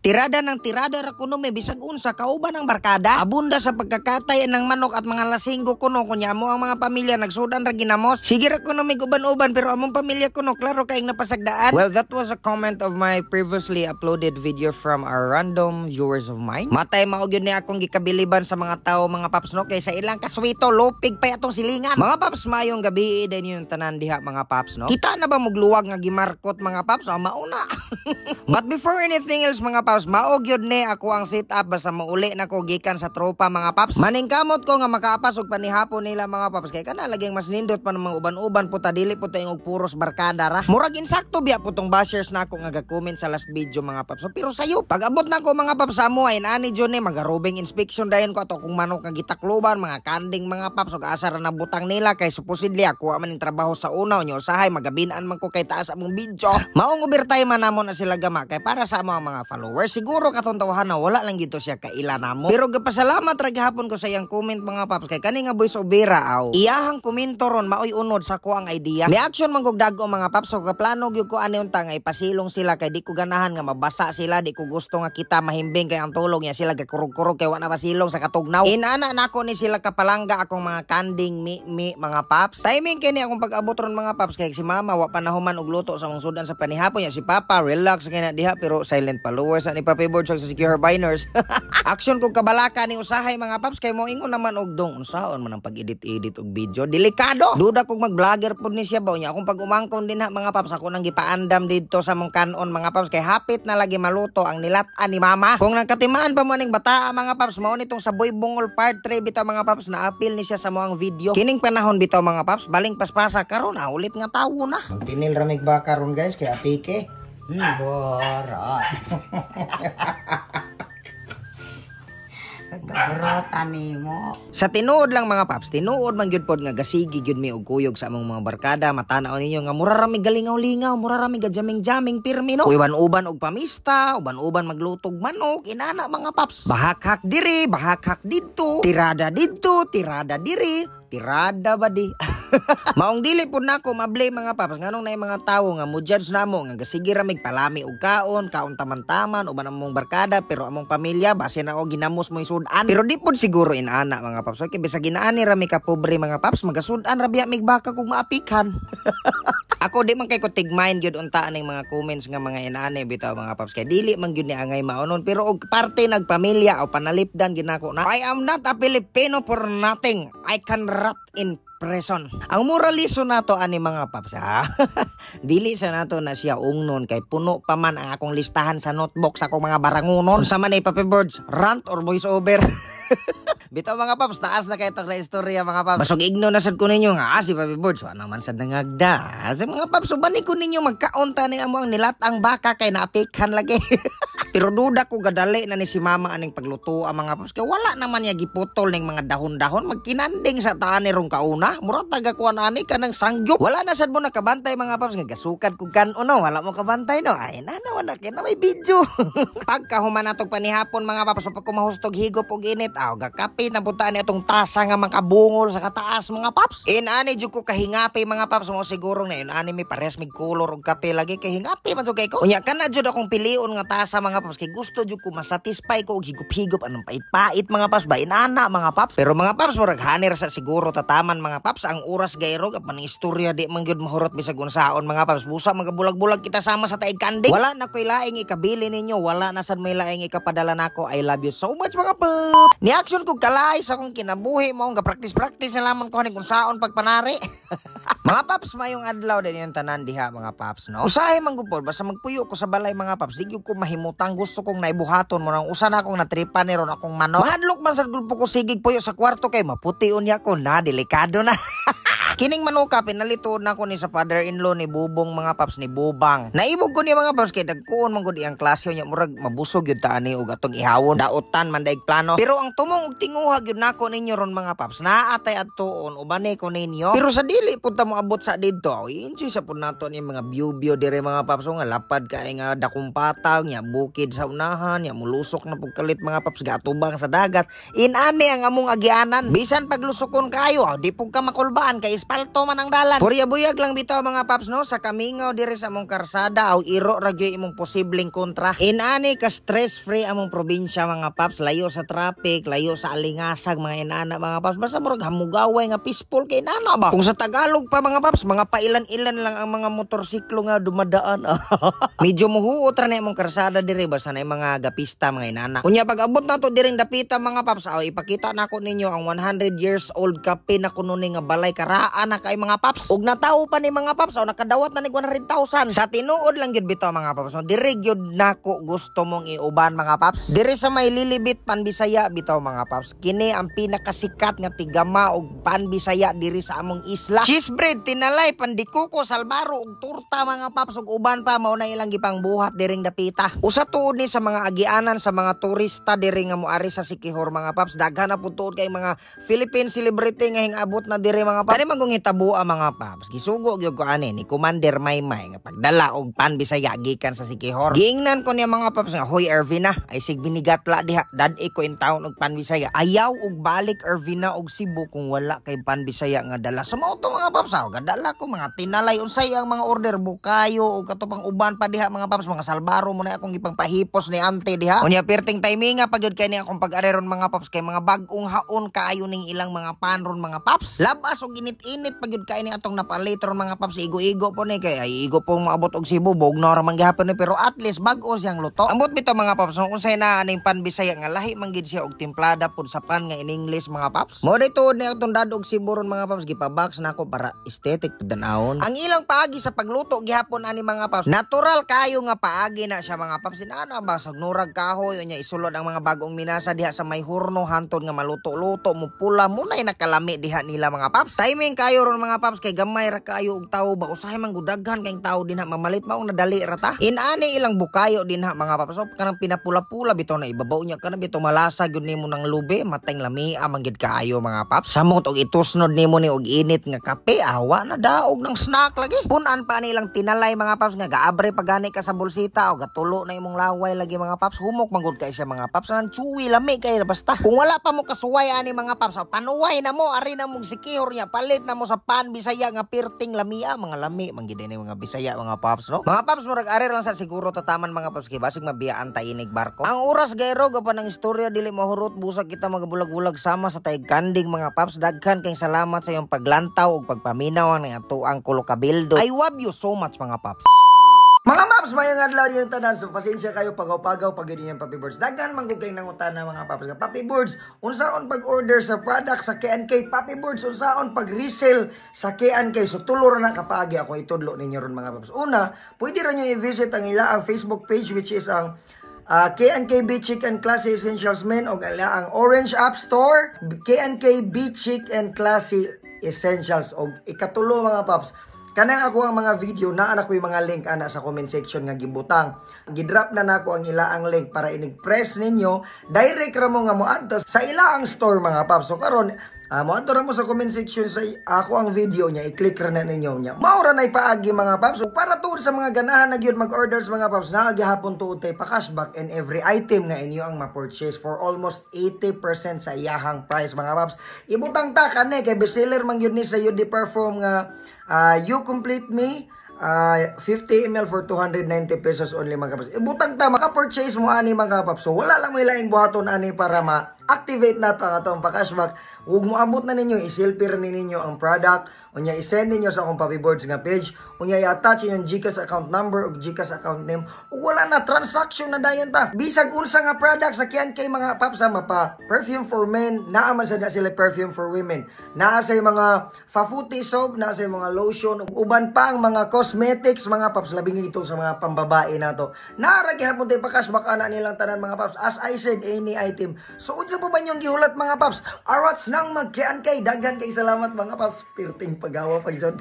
Tirada ng tirada ra kuno may bisag unsa kauban ang barkada. Abunda sa pagkakatay ng manok at mga lasinggo kuno kunya mo ang mga pamilya nagsudan ra ginamos. Sige ra kuno may uban-uban pero among pamilya kuno klaro kaing napasagdaan. Well, that was a comment of my previously uploaded video from our random viewers of mine. Matay mao gyud ni akong gikabiliban sa mga tao mga paps no kay sa ilang kaswito lupig pa atong silingan. Mga paps mayong gabi din yung tanan diha mga paps no. Kita na ba mugluwag nga gimarkot mga paps o mauna. But before anything else mga paps, maog yun ni ako ang sit up basta mauli na ko gikan sa tropa mga paps. Maningkamot ko nga makaapas og panihapon nila mga paps kay kana laging mas nindot pa ng mga uban-uban puta dili puta yung puros barkada ra. Murag insakto biya putong bashers na ako nga ga-comment sa last video mga paps. So, pero sayo pag abot na ko mga paps sa mo ay ani jud ni magarubing inspection dayon ko ato kung manok nga gitakluban mga kanding mga paps ug asa ra na butang nila kay supposedly ako man ning trabaho sa una unyo usahay magabinan man ko kay taas among video. Maong overtime man namon na sila gama kay para sa amo ang mga followers. Siguro katong tawhan na wala lang gito siya kaila namo. Pero gapasalamat ra gihapon ko sa iyang comment mga paps kay kani nga voice overa aw. Iyahang komento ron maoy unod sa ko ang idea. Reaction man kog dagko mga paps so kaplano gyud ko ani unta nga ipasilong sila kay di ko ganahan nga mabasa sila, di ko gusto nga kita mahimbing kay ang tulog niya sila gakurog-kurog kay wa na masilong sa katugnaw. Inana nako ni sila kapalangga akong mga kanding mi mga paps. Timing kini akong pag-abot ron mga paps kay si mama wa panahuman og luto sa mong sudan sa panihapon niya si papa relax kay na diha pero silent followers ani pa board sa secure biners. Action kog kabalaka ni usahay mga paps kay mo ingon naman og dong unsaon man ang pag-edit og video delikado. Duda kog mag-vlogger pud ni siya ba unya akong pag-umangkon din ha mga paps ako nang gipaandam didto sa mong kanon mga paps kay hapit na lagi maluto ang nilat-an ni mama. Kung nagkatimaan pa mo ning bata mga paps mao nitong sa Boy Bungol part 3 bitaw mga paps na appeal ni siya sa moang video. Kining panahon bitaw mga paps baling paspasa karon ulit nga tawo na. Tinil ramig ba karon guys kay apike. Borat. Kabrota nimo. Sa tinuod lang mga paps, tinuod man gyud pod nga gasigi gyud mi og kuyog sa among mga barkada. Matanaw ninyo nga mura ra mi galingaw-lingaw, mura ra mi jaming-jaming pirmi no. Uban-uban og pamista, uban-uban maglutog manok, inana mga paps. Bahak-hak diri, bahak-hak didto, tirada didto, tirada diri, tirada ba di? Maong dili pud nako ma-blame mga paps nganong naay mga tawo nga mo judge namo nga gasige ra mig palami og kaon taman-taman uban among barkada pero among pamilya base na og ginamos mo sudan. Pero di pud siguro inana mga paps. Okay, bisag ginaani ra mi ka pobre mga paps magasudan ra biya mig baka kung maapikan. Ako di man kay ko tigmind gyud unta ning mga comments nga mga inaane bitaw mga paps kay dili man gyud ni angay maonon pero og parte nagpamilya o panalipdan ginako na I am not a Filipino for nothing. I can rot in prison. Ang moraliso nato ani mga paps ha. Dili sa nato na siya ungnon kay puno pa man ang akong listahan sa notebook sa akong mga barangunon. Unsa man ay Papi Birds, rant or voice over. Bitaw mga paps, taas na kayo na istorya mga paps. Basog igno na sad ko ninyo nga si Papi Birds wa naman sad nangagda. Sa mga paps ubani ko ninyo magkaunta ni amo ang nilatang baka kay naapikan lagi. Pero duda ko gadali na ni si mama aning pagluto ang mga paps kay wala naman niya giputol ning mga dahon-dahon magkinanding sa taan ni rong kauna. Murag tagakuan ani kanang sangyup. Wala na sad mo nakabantay mga paps nga gasukad kog kanon wala mo kabantay no. Ay na wala kay na may video. Pagka human atong panihapon mga paps pag kumahustog higop og init gakape na butaan ni atong tasa nga makabungol sa kataas mga paps. Inani jud ko kahingapi mga paps mo siguro na inani mi pares mig color og kape lagi kay hingapi man jud kay ko. Unya kana jud akong pilion nga tasa mga paps kay gusto jud ko masatisfy ko og higop-higop anong pait-pait mga paps ba inana mga paps. Pero mga paps murag hanir sa siguro tataman mga paps ang oras gayrog at maning istorya di man gyud mahurot bisag unsaon mga paps. Busa magabulag-bulag kita sama sa taig kanding. Wala na koy laing ikabili ninyo, wala na sad may laing ikapadala nako. I love you so much mga paps. Ni action ko kalay sa akong kinabuhi mo nga practice na lamang ko kung saon pagpanari. Mga paps mayong adlaw din yung tanan diha mga paps no. Usahay man gupod basta magpuyo ko sa balay mga paps di gyud ko mahimutang gusto kong naibuhaton mo nang usa na akong natripan ni ron akong manok. Mahadlok man sa grupo ko sigig puyo sa kwarto kay maputi unya ko na delikado na. Kining manuka pinalituod na ko ni sa father-in-law ni Bubong mga paps ni Bubang. Naibog ko ni mga paps kay dagkuon man gud iyang klasyo nya murag mabusog gyud ta ani og atong ihawon daotan man daig plano. Pero ang tumong og tinguha gyud nako ninyo ron mga paps naatay adtuon ubani ko ninyo. Pero sa dili pud ta moabot sa didto. Enjoy sa pud nato ni mga view dire mga paps nga lapad kay nga dakong pataw nya bukid sa unahan nya mulusok na pagkalit mga paps gatubang sa dagat. Inani ang among agyanan bisan paglusokon kayo di pug ka makulbaan kay aspalto man ang dalan. Purya-buyag lang bitaw mga paps no sa kamingaw diri sa among karsada aw iro ra gyud imong posibleng kontra. Inani ka stress-free among probinsya mga paps, layo sa traffic, layo sa alingasag mga inana mga paps. Basta murag hamugaway nga peaceful kay inana ba. Kung sa Tagalog pa mga paps, mga pailan-ilan lang ang mga motorsiklo nga dumadaan. Medyo muhuot ra na imong karsada diri basta na mga gapista mga inana. Unya pag abot na to diring dapita mga paps, aw ipakita nako ninyo ang 100 years old kape na kuno ni nga balay karaan na kay mga paps. Ug natawo pa ni mga paps, aw nakadawat na ni 100,000. Sa tinuod lang gyud bitaw mga paps. No, diri gyud nako gusto mong iuban mga paps. Diri sa may Lilibit Panbisaya bitaw mga paps. Kini ang pinakasikat nga tigama og Panbisaya diri sa among isla. Cheese bread, tinalay, pandikuko, salbaro ug turta mga paps ug uban pa mao na ilang gipang buhat diring dapita. Usa tuod ni sa mga agianan sa mga turista diri nga moari sa Siquijor mga paps. Daghan na pud tuod kay mga Philippine celebrity nga hingabot na diri mga paps. Kani magong hitabua mga paps. Gisugo gyud ko ani ni Commander Maymay nga pagdala og Panbisaya gikan sa Siquijor. Giingnan ko niya mga paps nga, hoy Ervina, ay sig binigatla diha, dad-i ko in town og Panbisaya. Ayaw og balik Ervina og Cebu kung wala kay Panbisaya nga dala. Sa mao to mga paps, gadala ko mga tinalay unsay ang mga order bukayo og katupang uban pa diha mga paps, mga salbaro mo na akong gipang pahipos ni ante diha. Unya perting timing nga pagyud kay ni akong pag-areron mga paps kay mga bag-ong haon kaayo ning ilang mga panron mga paps. Labas og init-init pagyud kay ni atong napalitron mga paps, igo-igo po ni kay ay igo po maabot og Cebu bog na ra man gihapon ni pero at least bag-o siyang luto. Ambot bitaw mga paps, unsay na aning Panbisaya nga lahi man gid siya og timplada pud sa pan nga in English mga paps. Mo dito ni atong dad og Cebu ron mga paps, gipabox nako para aesthetic danawon. Ang ilang paagi sa pagluto gihapon ani mga paps, natural kayo nga paagi na siya mga paps. Ano ba sa nurag kahoy unya isulod ang mga bagong minasa diha sa may hurno hantod nga maluto-luto mo pula mo nay nakalami diha nila mga paps. Timing kayo ron mga paps kay gamay ra kayo og tawo ba usahay man gudaghan kay tawo dinha mamalit maong nadali ra ta. Inani ilang bukayo dinha mga paps. So kanang pinapula-pula bitaw na ibabaw nya kana bitaw malasa gyud nimo nang lube mateng lamia manggid kaayo mga paps. Samot og itusnod nimo ni og init nga kape awa na daog ng snack lagi. Punan pa nilang tinalay mga paps nga gaabre pagani ka sa bulsita o gatulo na imong laway lagi mga paps. Humok manggod kay siya mga paps nang chewy lami kay basta. Kung wala pa mo kasuway ani mga paps, panuway na mo ari na mong Siquijor nya palit na mo sa Panbisaya nga pirting lamia mga lami manggid ni mga Bisaya mga paps no. Mga paps murag ari lang sa siguro tataman mga paps kay basig mabiyaan ta inig barko. Ang oras gayro gapan ng istorya dili mahurot busag kita magabulag-bulag sama sa taig kanding mga paps. Daghan kay salamat sa iyong paglantaw ug pagpaminaw ng ato ang Kulokabildo. I love you so much mga paps. Mga paps, mayang adlaw yung tanan. So, pasensya kayo pagaw-pagaw pag yun yung Papi Birds. Dagan manggugay nangutan na mga paps. Papi Birds, unsaon pag-order sa product sa K&K. Papi Birds, unsaon pag-resell sa K&K. So, tulor na kapagi ako itudlo ninyo ron mga paps. Una, pwede rin nyo i-visit ang ilaang Facebook page which is ang K&K Beach Chick and Classy Essentials Men o ang Orange App Store, K&K Beach Chick and Classy Essentials. O ikatulo mga paps, kanang ako ang mga video naa na ko yung mga link ana sa comment section nga gibutang. Gidrop na nako ang ilaang link para inig-press ninyo direct ra mo nga moadto sa ilaang store mga paps. So karon moadto ra mo sa comment section sa ako ang video niya, i-click ra na ninyo niya. Maura na ipaagi mga paps. So para tuod sa mga ganahan na gyud mag-orders mga paps, naa gihapon tuod tay pa cashback and every item nga inyo ang ma-purchase for almost 80% sa iyahang price mga paps. Ibutang ta kani kay bestseller man gyud ni sa UD Perform nga You Complete Me 50 ml for 290 pesos only mga paps. Ibutang ta maka-purchase mo ani mga paps. So wala lang mo ilaing buhaton ani para ma-activate na ta atong pa-cashback. Huwag mo abot na ninyo, i-selfie rin ninyo ang product, unya i-send ninyo sa akong Papi Birds nga page, unya i-attach yung GCash account number o GCash account name, o wala na, transaction na dayon ta. Bisag unsa nga product sa K&K mga paps, mapa perfume for men, naaman sa na sila perfume for women, naa sa mga fafuti soap, naa sa mga lotion, uban pa ang mga cosmetics mga paps, labing ito sa mga pambabae na to. Naaragi hapon tayo pa-cashback ana nilang tanan mga paps, as I said, any item. So, unsa pa ba yung gihulat mga paps? Arats nang mag-K&K, daghan kay salamat mga paps, pirting pagawa pag dyan.